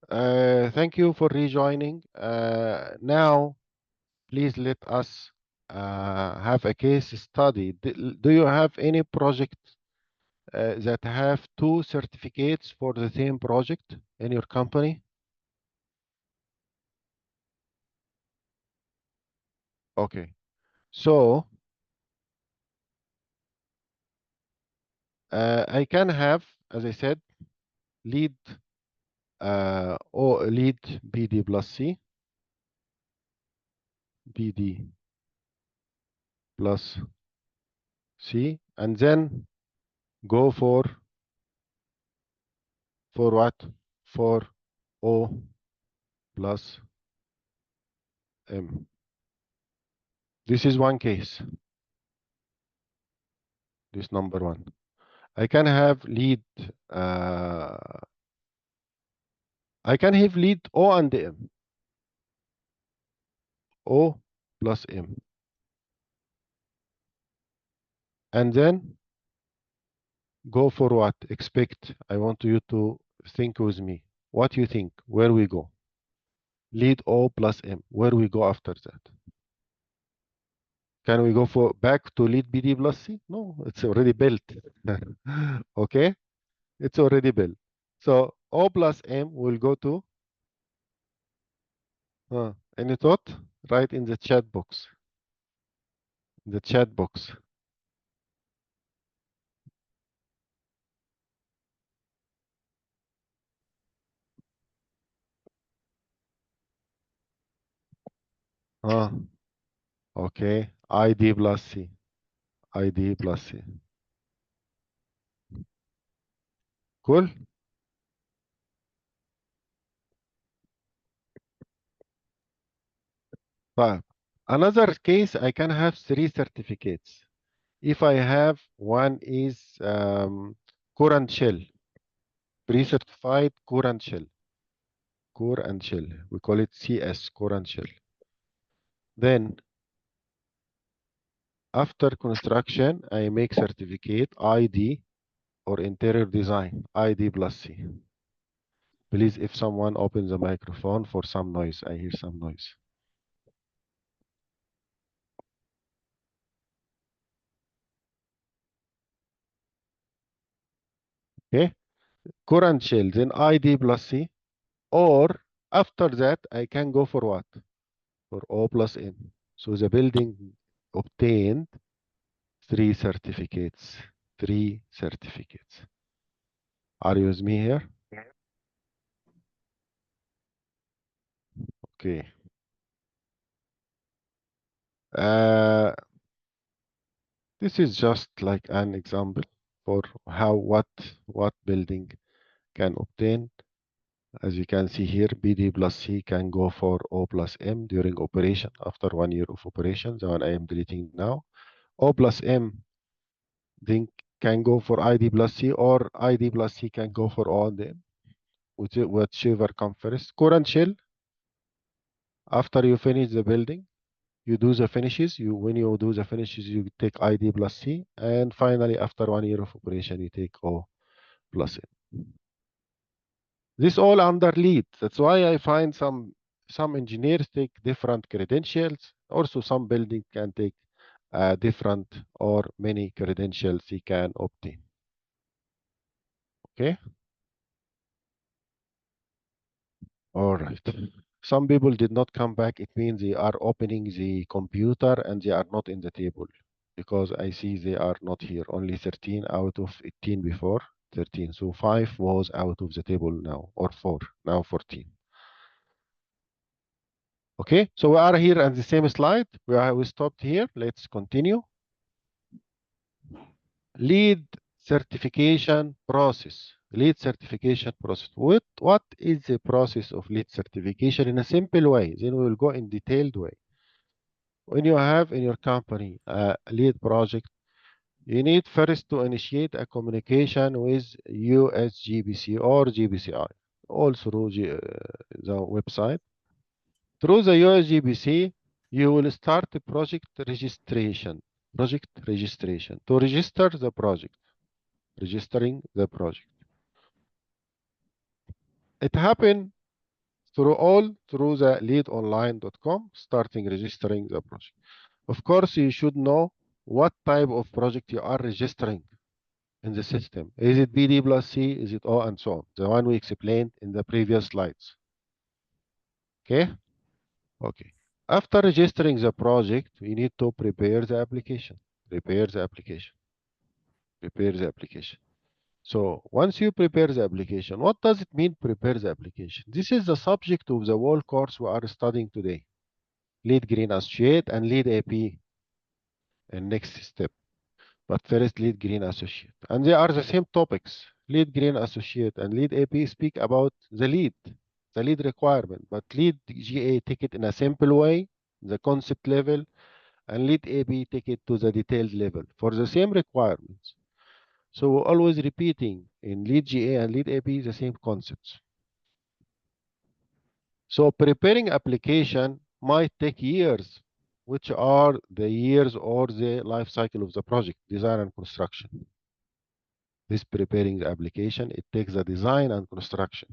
Thank you for rejoining. Now, please let us have a case study. Do you have any project that have two certificates for the same project in your company? Okay. So, I can have, as I said, lead or lead BD plus C, BD plus C, and then go for what? For O plus M. This is one case. This number one. I can have lead. Uh, I can have lead O and M. O plus M. And then go for what? Expect. I want you to think with me. What you think? Where we go? Lead O plus M. Where we go after that? Can we go for back to lead BD plus C? No, it's already built. Okay, it's already built. So O plus M will go to any thought? Write in the chat box. In the chat box. Okay. ID plus C. ID plus C. Cool. But another case, I can have three certificates. If I have one is core and shell, pre-certified core and shell. Core and shell. We call it CS, core and shell. Then after construction, I make certificate ID or interior design, ID plus C. Please, if someone opens the microphone for some noise, I hear some noise. Okay, core and shell, then ID plus C, or after that, I can go for what? For O plus M. So the building obtained three certificates. Three certificates. Are you with me here? Okay. This is just like an example for how what building can obtain. As you can see here, BD plus C can go for O plus M during operation after 1 year of operation, the one I am deleting now. O plus M then can go for ID plus C, or ID plus C can go for O and M, whichever comes first. Core and shell, after you finish the building, you do the finishes. When you do the finishes, you take ID plus C, and finally, after 1 year of operation, you take O plus M. This all under LEED. That's why I find some engineers take different credentials. Also, some building can take different or many credentials he can obtain. Okay. All right. Some people did not come back. It means they are opening the computer and they are not in the table, because I see they are not here. Only 13 out of 18 before. 13. So 5 was out of the table now, or 4. Now 14. Okay, so we are here on the same slide. We stopped here. Let's continue. LEED certification process. LEED certification process. What is the process of LEED certification in a simple way? Then we will go in detailed way. When you have in your company a LEED project, you need first to initiate a communication with USGBC or GBCI, all through the website. Through the USGBC, you will start the project registration. Project registration. To register the project. Registering the project. It happened through the leadonline.com, starting registering the project. Of course, you should know what type of project you are registering in the system. Is it BD plus C? Is it O, and so on? The one we explained in the previous slides. Okay? Okay. After registering the project, we need to prepare the application. Prepare the application. Prepare the application. So once you prepare the application, what does it mean prepare the application? This is the subject of the whole course we are studying today. Lead Green Associate and Lead AP in next step. But first Lead Green Associate. And they are the same topics. Lead Green Associate and Lead AP speak about the lead requirement. But Lead GA take it in a simple way, the concept level, and Lead AP take it to the detailed level for the same requirements. So we're always repeating in Lead GA and Lead AP the same concepts. So preparing application might take years, which are the years or the life cycle of the project, design and construction. This preparing the application, it takes the design and construction.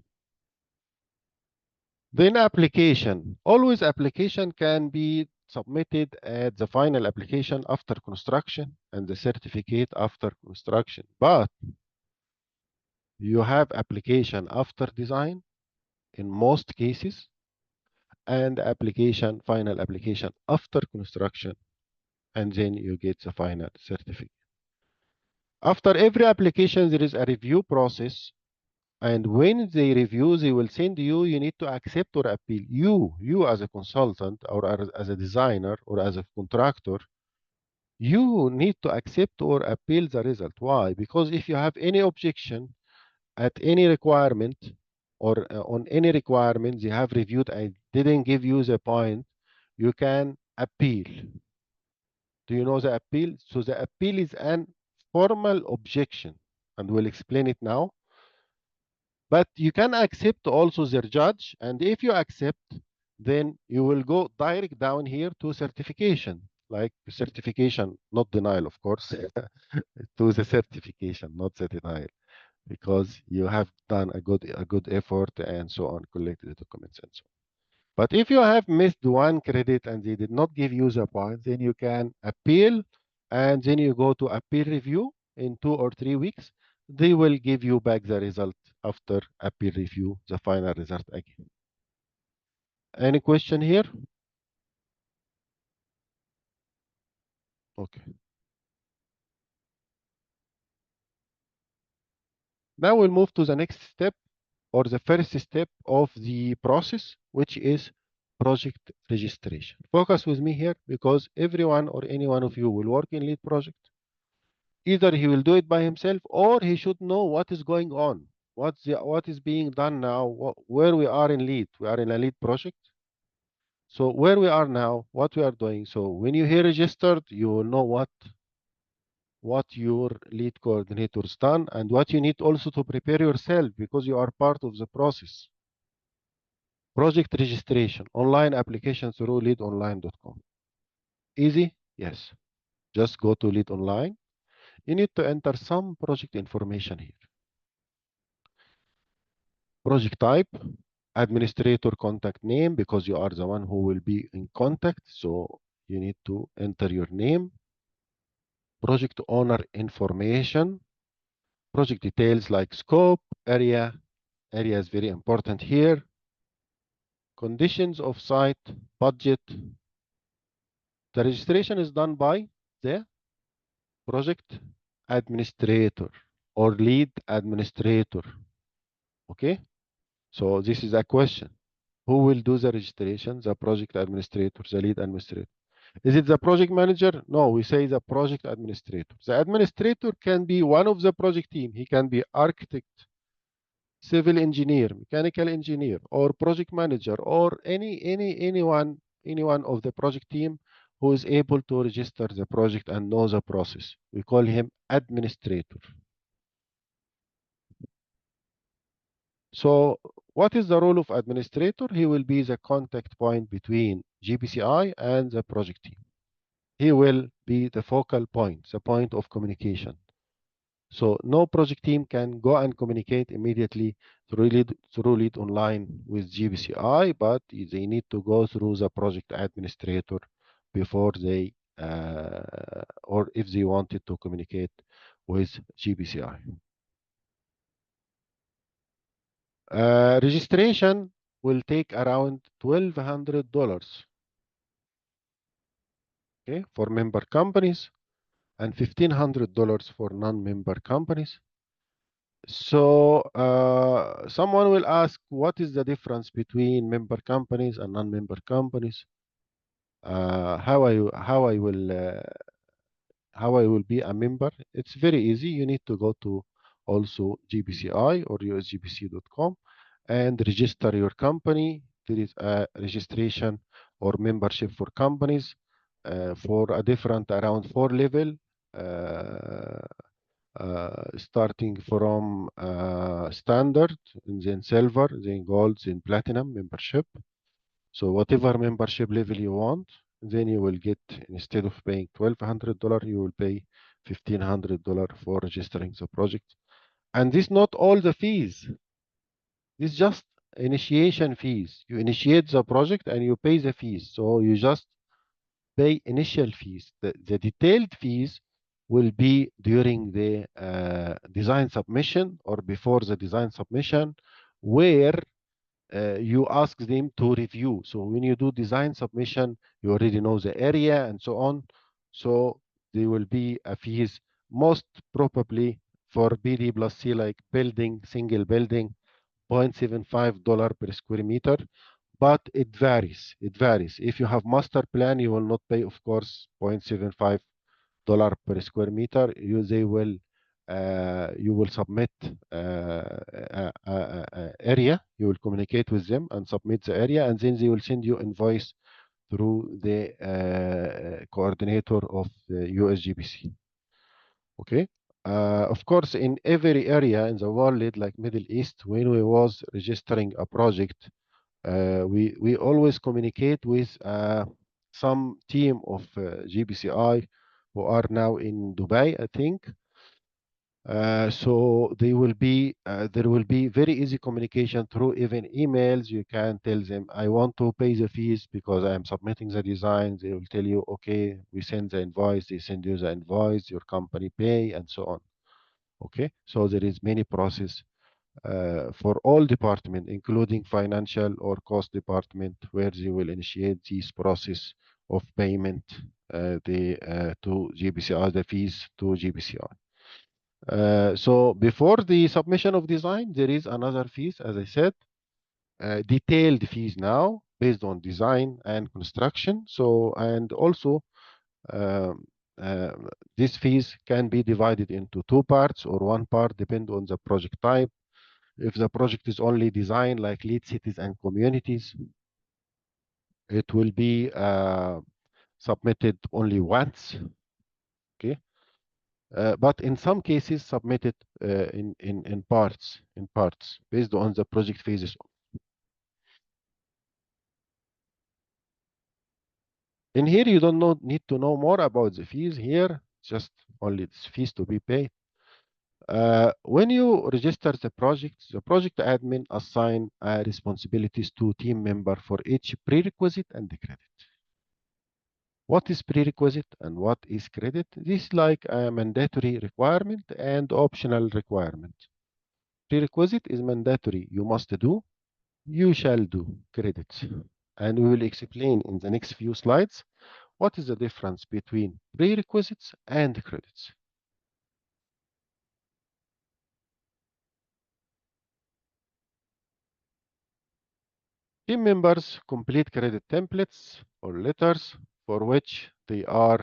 Then application. Always application can be submitted at the final application after construction and the certificate after construction. But you have application after design in most cases and final application after construction, and then you get the final certificate. After every application, there is a review process. And when they review, they will send you, you need to accept or appeal. You as a consultant or as a designer or as a contractor, you need to accept or appeal the result. Why? Because if you have any objection at any requirement or on any requirement they have reviewed and didn't give you the point, you can appeal. Do you know the appeal? So the appeal is an formal objection, and we'll explain it now. But you can accept also their judge, and if you accept, then you will go direct down here to certification, like certification, not denial, of course, to the certification, not the denial, because you have done a good effort and so on, collected the documents and so on. But if you have missed one credit and they did not give you the point, then you can appeal, and then you go to appeal review in 2 or 3 weeks. They will give you back the result after appeal review, the final result again. Any question here? Okay. Now we'll move to the next step or the first step of the process, which is project registration. Focus with me here because everyone or any one of you will work in LEED project. Either he will do it by himself or he should know what is going on. What is being done now, where we are in LEED. We are in a LEED project. So where we are now, what we are doing. So when you hear registered, you will know what your LEED coordinator's done and what you need also to prepare yourself because you are part of the process. Project registration, online application through leadonline.com. Easy? Yes. Just go to Lead Online. You need to enter some project information here. Project type, administrator contact name, because you are the one who will be in contact. So you need to enter your name. Project owner information, project details like scope, area. Area is very important here. Conditions of site, budget. The registration is done by the project administrator or lead administrator. Okay, so this is a question. Who will do the registration? The project administrator, the lead administrator. Is it the project manager? No, we say the project administrator. The administrator can be one of the project team. He can be architect, civil engineer, mechanical engineer, or project manager, or anyone of the project team who is able to register the project and know the process. We call him administrator. So what is the role of administrator? He will be the contact point between GPCI and the project team. He will be the focal point, the point of communication. So no project team can go and communicate immediately through lead online with GBCI, but they need to go through the project administrator before they or if they wanted to communicate with GBCI. Registration will take around $1,200, okay, for member companies and $1,500 for non-member companies. So someone will ask, what is the difference between member companies and non-member companies? How I will be a member? It's very easy. You need to go to also GBCI or usgbc.com and register your company. There is a registration or membership for companies for a different around 4 level. Uh, Starting from standard, and then silver, then gold, then platinum membership. So whatever membership level you want, then you will get, instead of paying $1,200, you will pay $1,500 for registering the project. And this not all the fees. This just initiation fees. You initiate the project and you pay the fees. So you just pay initial fees. The detailed fees will be during the design submission or before the design submission, where you ask them to review. So when you do design submission, you already know the area and so on. So there will be a fees, most probably for BD plus C, like building, single building, $0.75 per square meter, but it varies. It varies. If you have master plan, you will not pay, of course, $0.75 per square meter. You will submit area. You will communicate with them and submit the area, and then they will send you invoice through the coordinator of the USGBC. Okay. Of course, in every area in the world, like Middle East, when we was registering a project, we always communicate with some team of GBCI who are now in Dubai, I think. So there will be very easy communication through even emails. You can tell them, I want to pay the fees because I am submitting the design. They will tell you, okay, we send the invoice. They send you the invoice, your company pay, and so on. Okay, so there is many process for all department, including financial or cost department, where they will initiate this process of payment to GBCI, the fees to GBCI. So before the submission of design, there is another fees, as I said, detailed fees now based on design and construction. So, and also um, uh, these fees can be divided into two parts or one part, depend on the project type. If the project is only design, like LEED cities and communities, it will be submitted only once. Okay. But in some cases submitted in parts based on the project phases. In here, you don't need to know more about the fees here, just only the fees to be paid. When you register the project admin assign responsibilities to team member for each prerequisite and the credit. What is prerequisite and what is credit? This is like a mandatory requirement and optional requirement. Prerequisite is mandatory, you must do, you shall do, credits. And we will explain in the next few slides what is the difference between prerequisites and credits. Team members complete credit templates or letters for which they are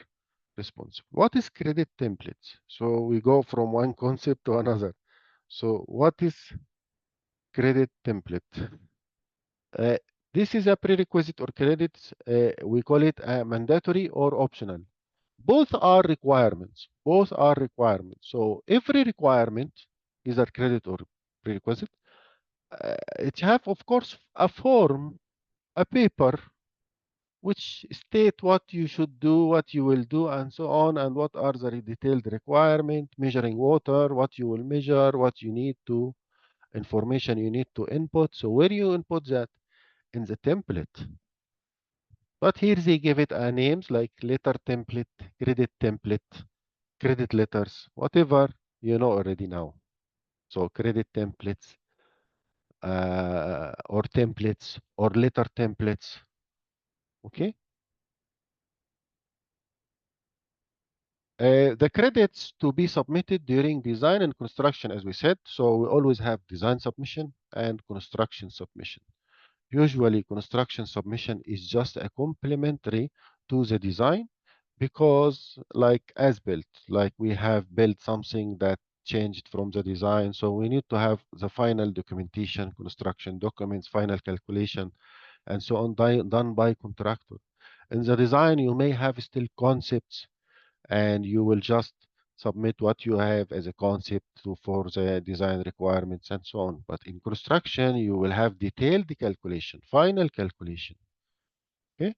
responsible. What is credit templates? So we go from one concept to another. So what is credit template? Uh, this is a prerequisite or credits. We call it a mandatory or optional. Both are requirements. Both are requirements. So every requirement, either credit or prerequisite, it have, of course, a form, a paper which state what you should do, what you will do, and so on, and what are the detailed requirements, measuring water, what you will measure, what you need to, information you need to input. So where you input that? In the template. But here they give it a names like letter template, credit letters, whatever you know already now. So credit templates, or templates, or letter templates. Okay. The credits to be submitted during design and construction, as we said. So we always have design submission and construction submission. Usually, construction submission is just a complementary to the design because, like as built, like we have built something that changed from the design. So we need to have the final documentation, construction documents, final calculation, and so on done by contractor. In the design, you may have still concepts and you will just submit what you have as a concept for the design requirements and so on. But in construction, you will have detailed calculation, final calculation. Okay.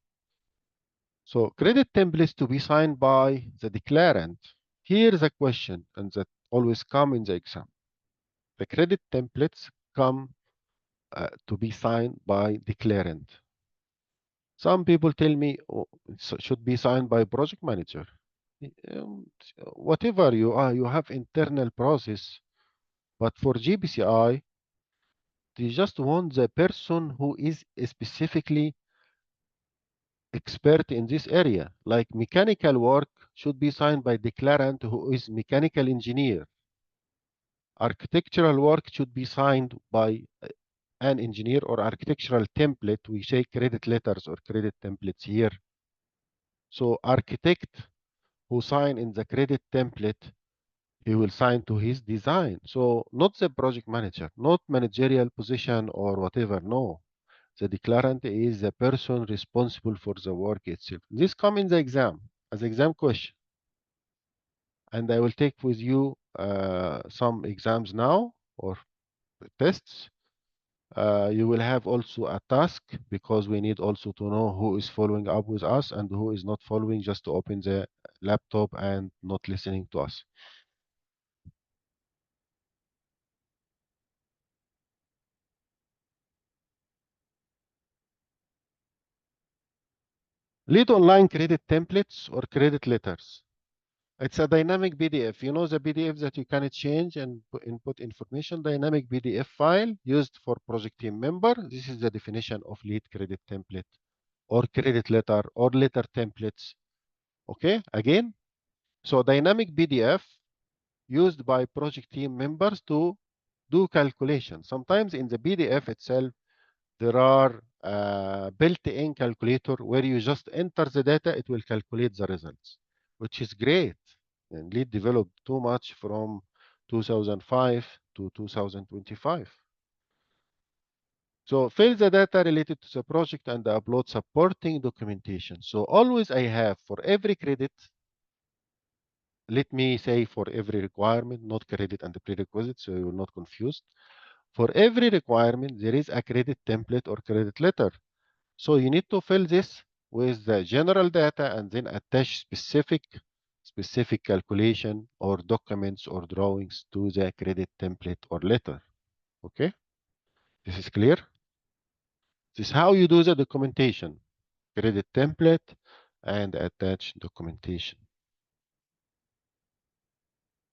So credit templates to be signed by the declarant. Here's a question, and that always come in the exam. The credit templates come to be signed by declarant. Some people tell me, oh, it should be signed by project manager. Um, Whatever you are, you have internal process. But for GPCI, they just want the person who is specifically expert in this area. Like mechanical work should be signed by declarant who is mechanical engineer. Architectural work should be signed by an engineer or architectural template. We say credit letters or credit templates here. So architect who sign in the credit template, he will sign to his design. So not the project manager, not managerial position or whatever. No, the declarant is the person responsible for the work itself. This come in the exam as exam question, and I will take with you some exams now or tests. You will have also a task because we need also to know who is following up with us and who is not following, just to open the laptop and not listening to us. Lead online credit templates or credit letters. It's a dynamic PDF. You know the PDF that you can change and input information, dynamic PDF file used for project team member. This is the definition of lead credit template or credit letter or letter templates. Okay, again. So dynamic PDF used by project team members to do calculation. Sometimes in the PDF itself, there are built-in calculator where you just enter the data, it will calculate the results, which is great. And Lead developed too much from 2005 to 2025. So fill the data related to the project and upload supporting documentation. So always I have for every credit, let me say for every requirement, not credit and the prerequisite, so you're not confused. For every requirement, there is a credit template or credit letter. So you need to fill this with the general data and then attach specific calculation or documents or drawings to the credit template or letter. Okay, this is clear. This is how you do the documentation: credit template and attach documentation.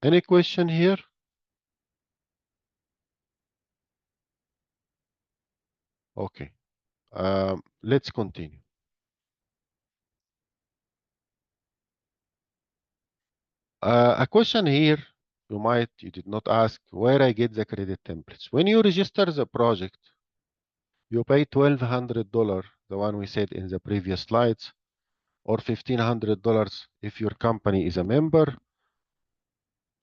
Any question here? Okay, let's continue. A question here, you did not ask where I get the credit templates. When you register the project, you pay $1,200, the one we said in the previous slides, or $1,500 if your company is a member.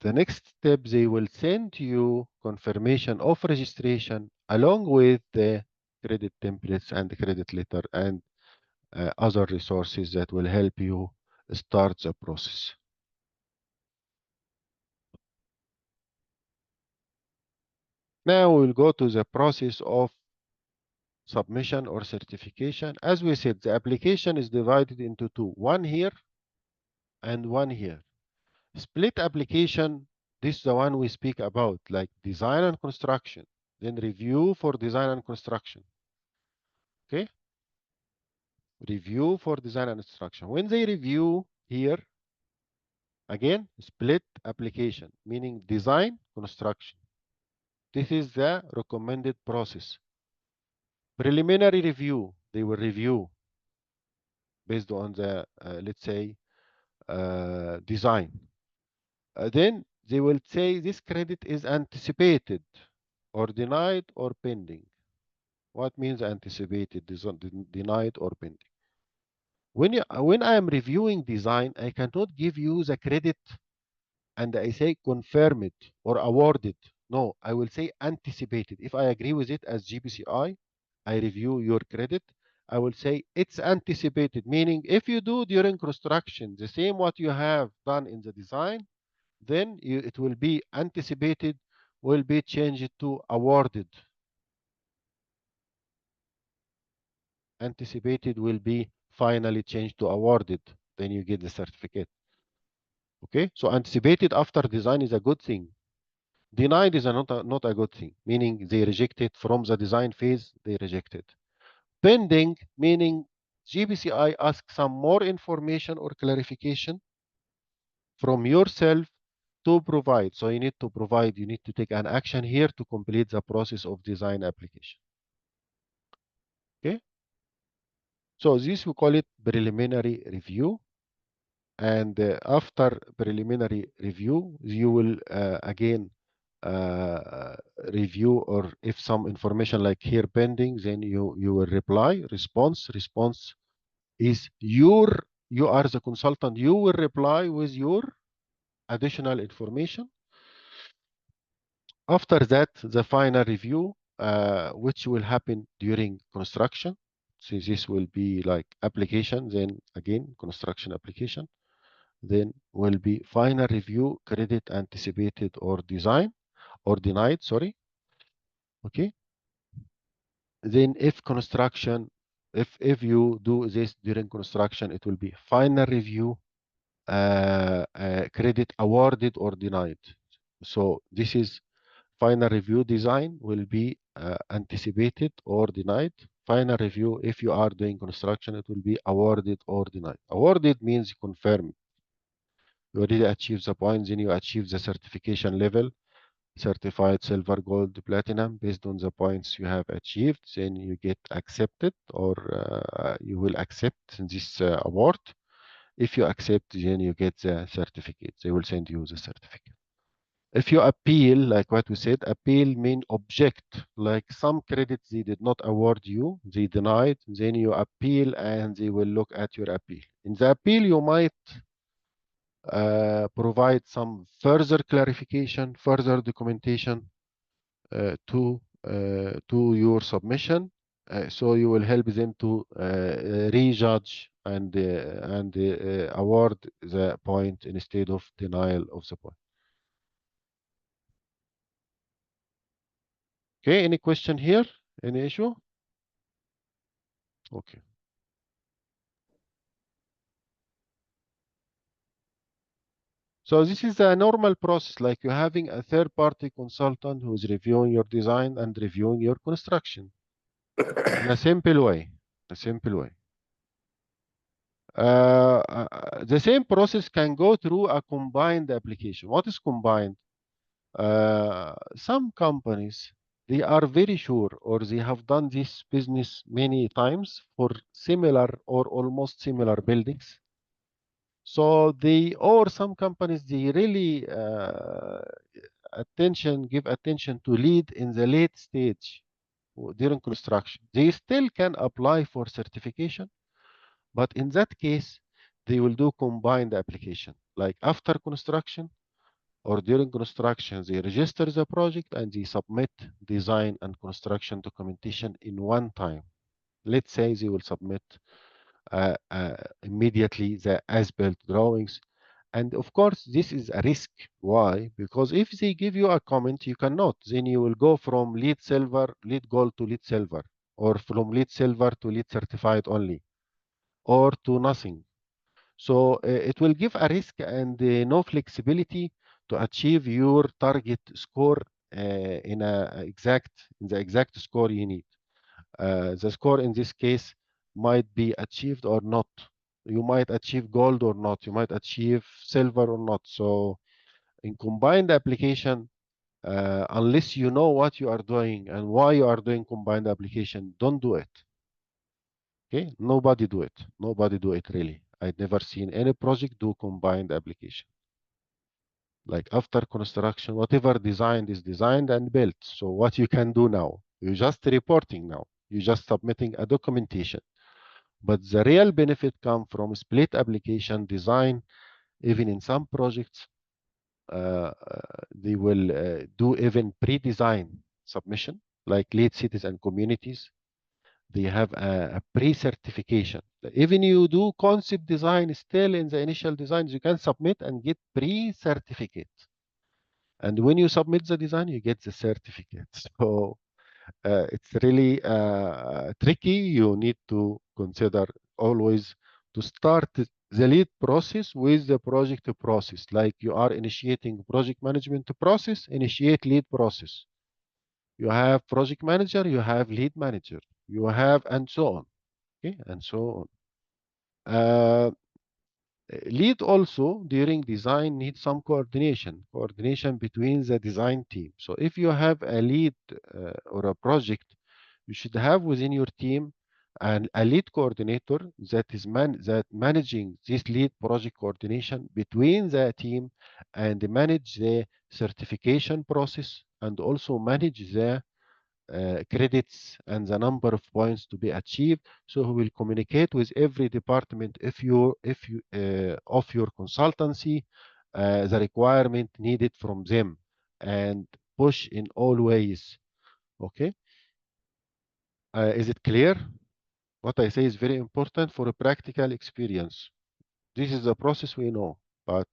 The next step, they will send you confirmation of registration along with the credit templates and the credit letter and other resources that will help you start the process. Now we'll go to the process of submission or certification. As we said, the application is divided into two, one here and one here. Split application, this is the one we speak about, like design and construction, then review for design and construction. Okay? Review for design and construction. When they review here, again, split application, meaning design, construction. This is the recommended process. Preliminary review, they will review based on the, let's say, design. Then they will say this credit is anticipated or denied or pending. What means anticipated, denied, or pending? When I am reviewing design, I cannot give you the credit and I say confirmed or awarded. No, I will say anticipated. If I agree with it as GPCI, I review your credit. I will say it's anticipated, meaning if you do during construction the same what you have done in the design, then it will be anticipated, will be changed to awarded. Anticipated will be finally changed to awarded. Then you get the certificate. Okay, so anticipated after design is a good thing. Denied is not a good thing, meaning they reject it from the design phase, they reject it. Pending, meaning GBCI asks some more information or clarification from yourself to provide. So you need to provide, you need to take an action here to complete the process of design application. Okay? So this we call it preliminary review. And after preliminary review, you will again review, or if some information like here pending, then you will reply. Response is you are the consultant, you will reply with your additional information. After that, the final review, which will happen during construction. So this will be like application, then again construction application. Then will be final review, credit anticipated or design or denied, sorry. Okay. Then if construction, if you do this during construction, it will be final review, credit awarded or denied. So this is final review, design will be anticipated or denied. Final review, if you are doing construction, it will be awarded or denied. Awarded means confirmed. You already achieved the points, then you achieve the certification level, certified silver, gold, platinum, based on the points you have achieved. Then you get accepted, or you will accept this award. If you accept, then you get the certificate. They will send you the certificate. If you appeal, like what we said, appeal mean object, like some credits they did not award you, they denied, then you appeal and they will look at your appeal. In the appeal, you might provide some further clarification, further documentation to your submission, so you will help them to rejudge and award the point instead of denial of the point. Okay, any question here? Any issue? Okay. So this is a normal process, like you're having a third-party consultant who is reviewing your design and reviewing your construction in a simple way. A simple way. The same process can go through a combined application. What is combined? Some companies, they are very sure, or they have done this business many times for similar or almost similar buildings. So or some companies, they really give attention to LEED in the late stage during construction. They still can apply for certification, but in that case, they will do combined application. Like after construction or during construction, they register the project and they submit design and construction documentation in one time. Let's say they will submit immediately the as-built drawings. And of course, this is a risk. Why? Because if they give you a comment, you cannot. Then you will go from LEED silver, LEED gold to LEED silver. or from LEED Silver to LEED Certified only, or to nothing. So it will give a risk and no flexibility to achieve your target score in the exact score you need. The score in this case might be achieved or not. You might achieve gold or not. You might achieve silver or not. So in combined application, unless you know what you are doing and why you are doing combined application, don't do it. Okay, nobody do it. Nobody do it really. I've never seen any project do combined application. Like after construction, whatever designed is designed and built. So what you can do now, you're just reporting now. You're just submitting a documentation. But the real benefit come from split application design. Even in some projects, they will do even pre-design submission, like LEED cities and communities. They have a pre-certification. Even you do concept design still in the initial designs, you can submit and get pre-certificate. And when you submit the design, you get the certificate. So it's really tricky. You need to consider always to start the lead process with the project process. Like you are initiating project management process, initiate lead process. You have project manager, you have lead manager, you have, and so on. Okay, and so on. Lead also during design needs some coordination between the design team. So if you have a lead or a project, you should have within your team a lead coordinator that is managing this lead project coordination between the team and manage the certification process and also manage the credits and the number of points to be achieved. So he will communicate with every department if you of your consultancy the requirement needed from them and push in all ways. Okay, is it clear? What I say is very important for a practical experience. This is the process we know, but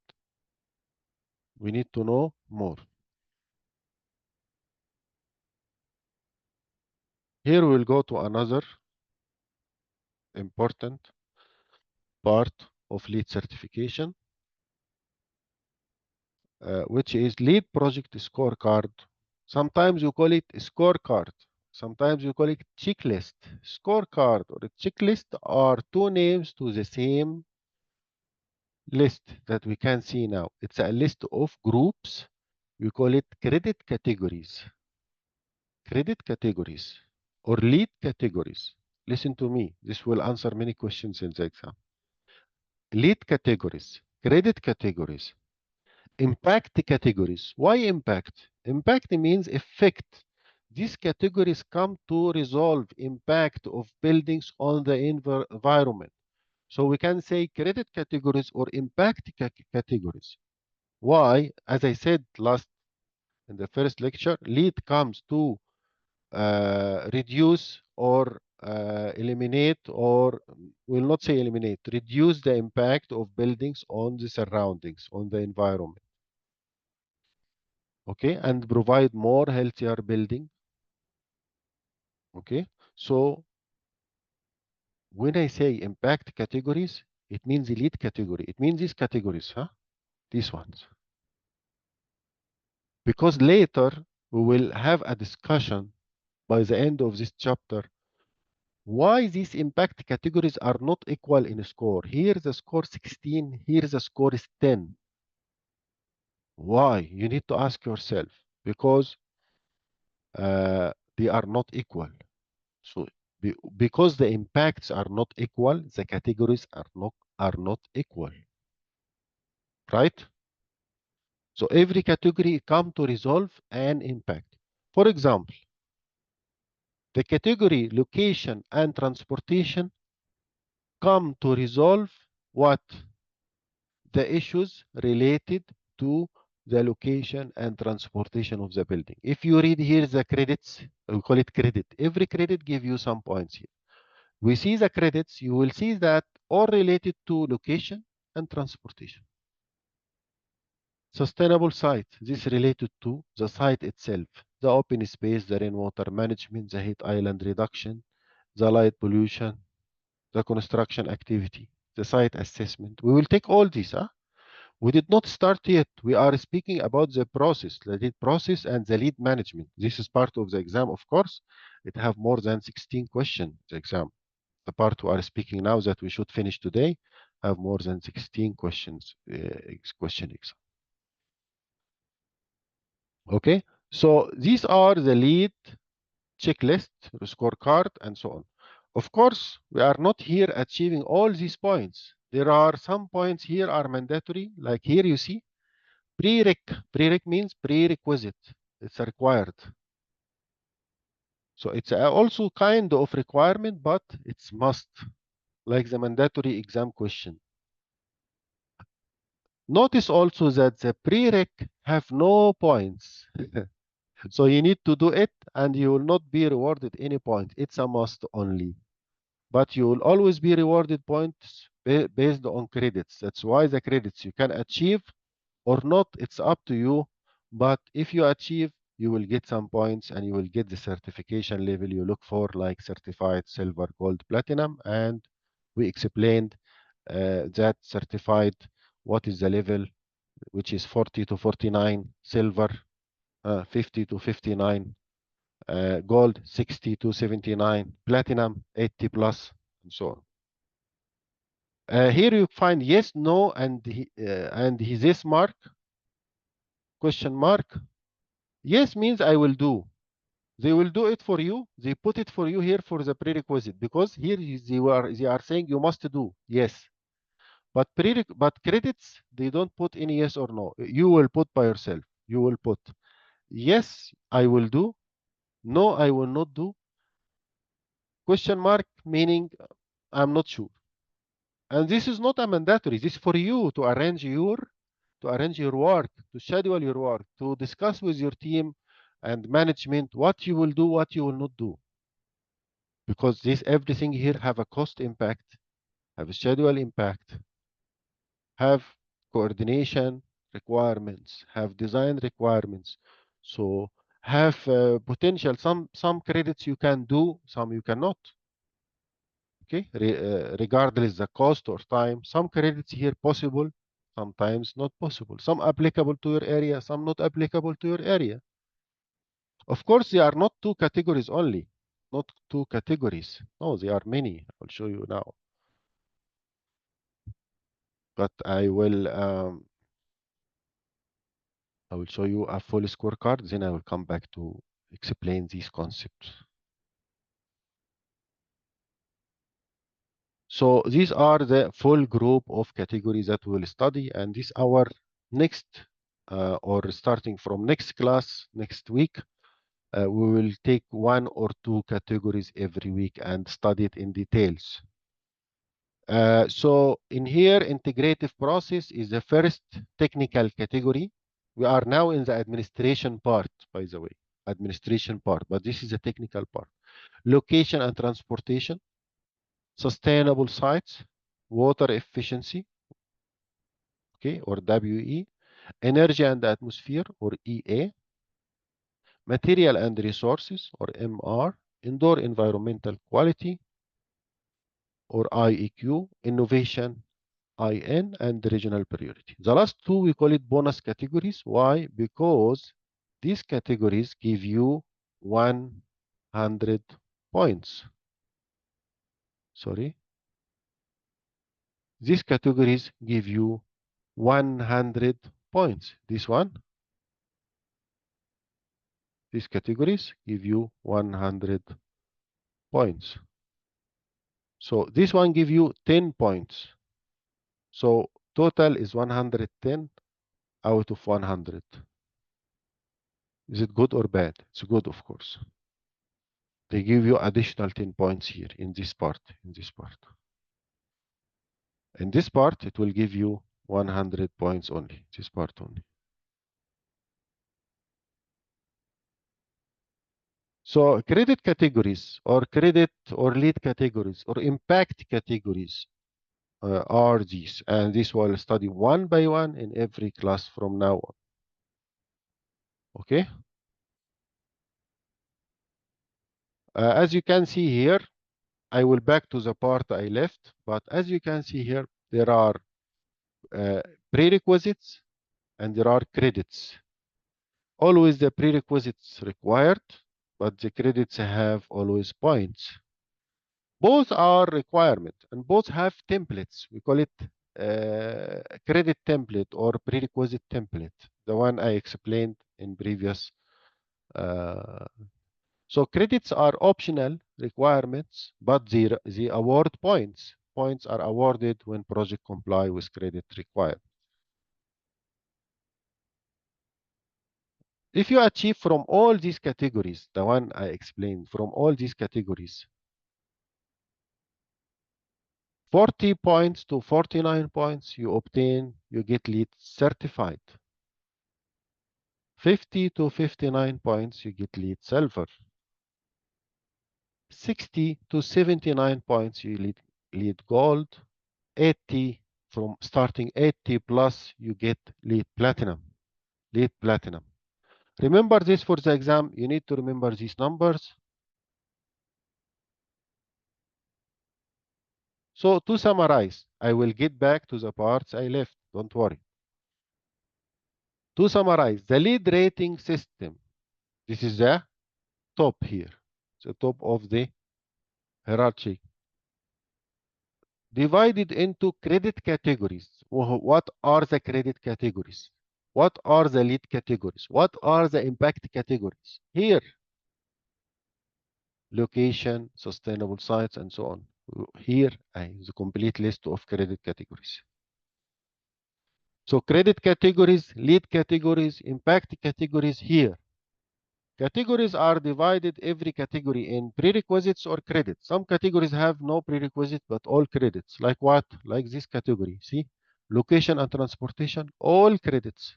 we need to know more. Here we'll go to another important part of LEED certification, which is LEED project scorecard. Sometimes you call it scorecard. Sometimes you call it checklist. Scorecard or checklist are two names to the same list that we can see now. It's a list of groups. We call it credit categories. Credit categories or LEED categories. Listen to me. This will answer many questions in the exam. LEED categories, credit categories, impact categories. Why impact? Impact means effect. These categories come to resolve impact of buildings on the environment. So we can say credit categories or impact categories. Why? As I said last in the first lecture, LEED comes to reduce or eliminate, or will not say eliminate, reduce the impact of buildings on the surroundings, on the environment. Okay, and provide more healthier building. Okay, so when I say impact categories, it means elite category. It means these categories, huh? These ones. Because later we will have a discussion by the end of this chapter why these impact categories are not equal in score. Here the score 16, here the score is 10. Why? You need to ask yourself. Because they are not equal. So because the impacts are not equal, the categories are not equal. Right? So every category come to resolve an impact. For example, the category location and transportation come to resolve what? The issues related to the location and transportation of the building. If you read here the credits, we call it credit. Every credit give you some points here. We see the credits, you will see that all related to location and transportation. Sustainable site, this related to the site itself, the open space, the rainwater management, the heat island reduction, the light pollution, the construction activity, the site assessment. We will take all these. Huh? We did not start yet. We are speaking about the process, the lead process and the lead management. This is part of the exam, of course. It have more than 16 questions, the exam. The part we are speaking now that we should finish today have more than 16 questions, question exam. Okay, so these are the lead checklist, the scorecard, and so on. Of course, we are not here achieving all these points. There are some points here are mandatory, like here you see prereq. Prereq means prerequisite. It's a required. So it's also kind of requirement, but it's must, like the mandatory exam question. Notice also that the prereq have no points. So you need to do it and you will not be rewarded any point. It's a must only. But you will always be rewarded points based on credits. That's why the credits you can achieve or not, it's up to you. But if you achieve, you will get some points and you will get the certification level you look for, like certified silver, gold, platinum. And we explained that certified, what is the level, which is 40 to 49, silver 50 to 59, gold 60 to 79, platinum 80 plus, and so on. Here you find yes, no, and this mark, question mark. Yes means I will do. They will do it for you. They put it for you here for the prerequisite because here they are saying you must do. Yes. But credits, they don't put any yes or no. You will put by yourself. You will put yes, I will do. No, I will not do. Question mark meaning I'm not sure. And this is not a mandatory. This is for you to arrange your work, to schedule your work, to discuss with your team and management what you will do, what you will not do. Because this everything here have a cost impact, have a schedule impact, have coordination requirements, have design requirements. So have potential. Some credits you can do, some you cannot. Okay, regardless the cost or time. Some credits here possible, sometimes not possible. Some applicable to your area, some not applicable to your area. Of course, they are not two categories only, not two categories. No, there are many. I'll show you now. But I will show you a full scorecard. Then I will come back to explain these concepts. So these are the full group of categories that we will study, and this our next or starting from next class next week, we will take one or two categories every week and study it in details. So in here, integrative process is the first technical category. We are now in the administration part, by the way, administration part, but this is the technical part. Location and transportation, sustainable sites, water efficiency, okay, or WE, energy and atmosphere, or EA, material and resources, or MR, indoor environmental quality, or IEQ, innovation, IN, and regional priority. The last two, we call it bonus categories. Why? Because these categories give you 100 points. Sorry. These categories give you 100 points. This one, these categories give you 100 points. So this one give you 10 points. So total is 110 out of 100. Is it good or bad? It's good, of course. They give you additional 10 points here in this part, in this part. In this part, it will give you 100 points only, this part only. So credit categories or credit or lead categories or impact categories are these. And this will study one by one in every class from now on. Okay. As you can see here, I will back to the part I left, but as you can see here, there are uh, prerequisites and there are credits. Always the prerequisites required, but the credits have always points. Both are requirement and both have templates. We call it credit template or prerequisite template, the one I explained in previous. Uh, so credits are optional requirements, but they award points. Points are awarded when project comply with credit required. If you achieve from all these categories, the one I explained, from all these categories, 40 points to 49 points, you get LEED certified. 50 to 59 points, you get LEED silver. 60 to 79 points, you LEED gold. 80, from starting 80 plus, you get LEED platinum. LEED platinum. Remember this for the exam. You need to remember these numbers. So to summarize, I will get back to the parts I left. Don't worry. To summarize, the LEED rating system. This is the top here. The top of the hierarchy. Divided into credit categories. What are the credit categories? What are the LEED categories? What are the impact categories? Here, location, sustainable sites, and so on. Here, the complete list of credit categories. So credit categories, LEED categories, impact categories here. Categories are divided every category in prerequisites or credits. Some categories have no prerequisite, but all credits. Like what? Like this category. See? Location and transportation, all credits.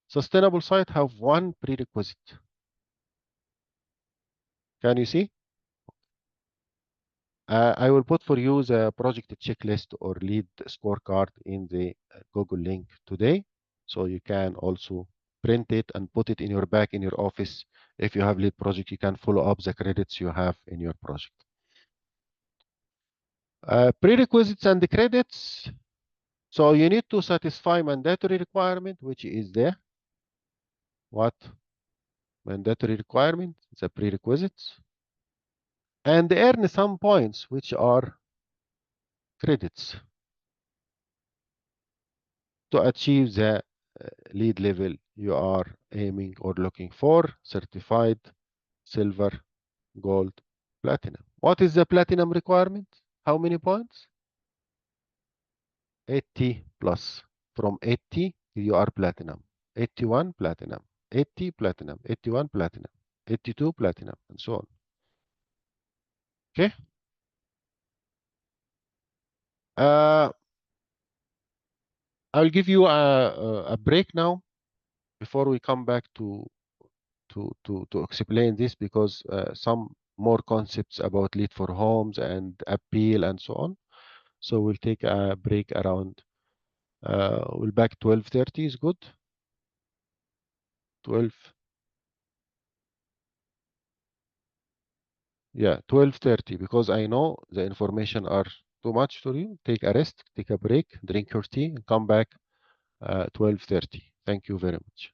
Sustainable site have one prerequisite. Can you see? I will put for you the project checklist or LEED scorecard in the Google link today. So you can also print it and put it in your bag in your office. If you have LEED project, you can follow up the credits you have in your project. Prerequisites and the credits. So you need to satisfy mandatory requirement, which is the what? Mandatory requirement, the prerequisites. And earn some points, which are credits, to achieve the LEED level you are aiming or looking for, certified, silver, gold, platinum. What is the platinum requirement? How many points? 80 plus. From 80, you are platinum. 81 platinum. 80 platinum. 81 platinum. 82 platinum, and so on. Okay. I'll give you a break now before we come back to explain this, because some more concepts about LEED for homes and appeal and so on. So we'll take a break around. We'll back 12:30 is good. 12. Yeah, 12:30, because I know the information are too much for you. Take a rest, take a break, drink your tea, and come back 12:30. Thank you very much.